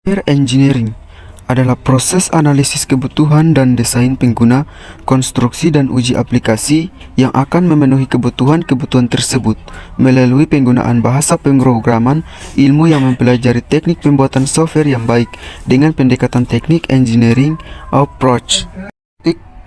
Software engineering adalah proses analisis kebutuhan dan desain pengguna, konstruksi dan uji aplikasi yang akan memenuhi kebutuhan-kebutuhan tersebut melalui penggunaan bahasa pemrograman, ilmu yang mempelajari teknik pembuatan software yang baik dengan pendekatan teknik engineering approach.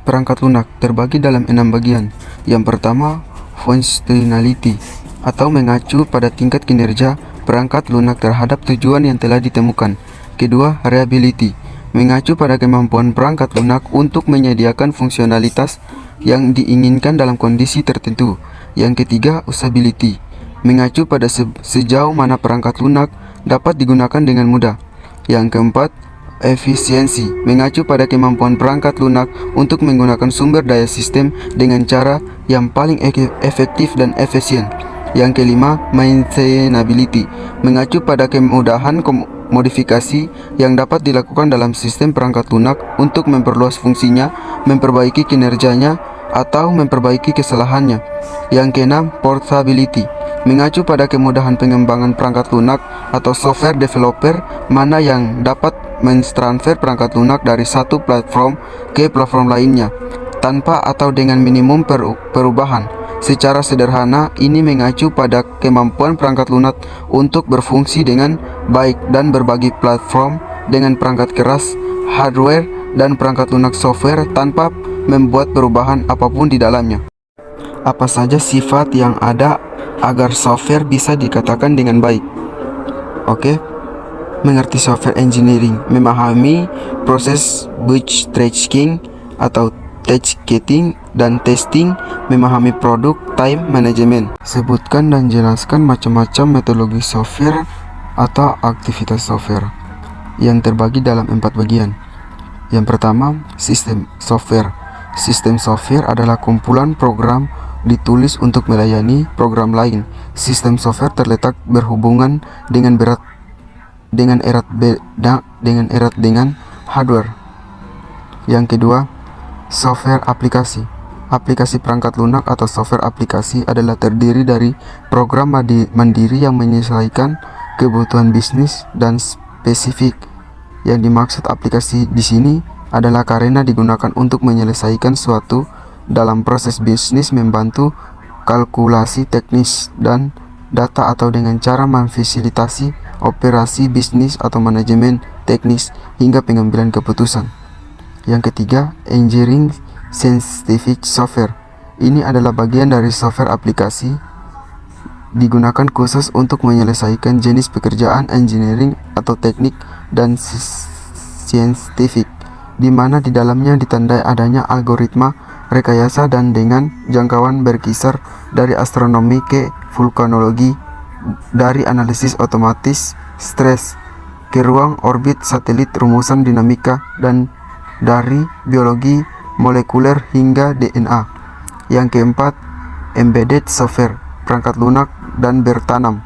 Perangkat lunak terbagi dalam 6 bagian. Yang pertama, functionality atau mengacu pada tingkat kinerja perangkat lunak terhadap tujuan yang telah ditemukan. Kedua, reliability, mengacu pada kemampuan perangkat lunak untuk menyediakan fungsionalitas yang diinginkan dalam kondisi tertentu. Yang ketiga, usability, mengacu pada sejauh mana perangkat lunak dapat digunakan dengan mudah. Yang keempat, efisiensi, mengacu pada kemampuan perangkat lunak untuk menggunakan sumber daya sistem dengan cara yang paling efektif dan efisien. Yang kelima, maintainability, mengacu pada kemudahan modifikasi yang dapat dilakukan dalam sistem perangkat lunak untuk memperluas fungsinya, memperbaiki kinerjanya, atau memperbaiki kesalahannya. Yang keenam, portability, mengacu pada kemudahan pengembangan perangkat lunak atau software developer mana yang dapat mentransfer perangkat lunak dari satu platform ke platform lainnya tanpa atau dengan minimum perubahan. Secara sederhana, ini mengacu pada kemampuan perangkat lunak untuk berfungsi dengan baik dan berbagi platform dengan perangkat keras, hardware, dan perangkat lunak software tanpa membuat perubahan apapun di dalamnya. Apa saja sifat yang ada agar software bisa dikatakan dengan baik? Oke. Mengerti software engineering, memahami proses bug tracking atau test getting dan testing, memahami produk time management. Sebutkan dan jelaskan macam-macam metodologi software atau aktivitas software yang terbagi dalam 4 bagian. Yang pertama, sistem software. Sistem software adalah kumpulan program ditulis untuk melayani program lain. Sistem software terletak berhubungan dengan erat dengan hardware. Yang kedua, software aplikasi. Aplikasi perangkat lunak atau software aplikasi adalah terdiri dari program mandiri yang menyesuaikan kebutuhan bisnis dan spesifik. Yang dimaksud aplikasi di sini adalah karena digunakan untuk menyelesaikan suatu dalam proses bisnis, membantu kalkulasi teknis dan data atau dengan cara memfasilitasi operasi bisnis atau manajemen teknis hingga pengambilan keputusan. Yang ketiga, engineering scientific software. Ini adalah bagian dari software aplikasi digunakan khusus untuk menyelesaikan jenis pekerjaan engineering atau teknik dan scientific, di mana di dalamnya ditandai adanya algoritma rekayasa dan dengan jangkauan berkisar dari astronomi ke vulkanologi, dari analisis otomatis stres ke ruang orbit satelit rumusan dinamika, dan dari biologi molekuler hingga DNA. Yang keempat, embedded software, perangkat lunak dan bertanam.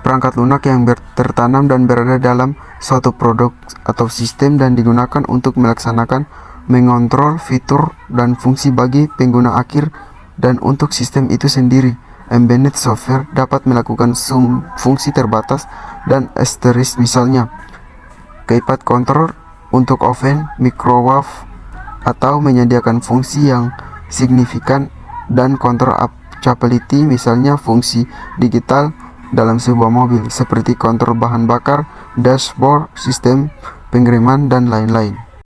Perangkat lunak yang tertanam dan berada dalam suatu produk atau sistem dan digunakan untuk melaksanakan, mengontrol fitur dan fungsi bagi pengguna akhir dan untuk sistem itu sendiri. Embedded software dapat melakukan fungsi terbatas dan asterisk, misalnya keypad control untuk oven, microwave, atau menyediakan fungsi yang signifikan dan kontrol capability, misalnya fungsi digital dalam sebuah mobil seperti kontrol bahan bakar, dashboard, sistem pengereman, dan lain-lain.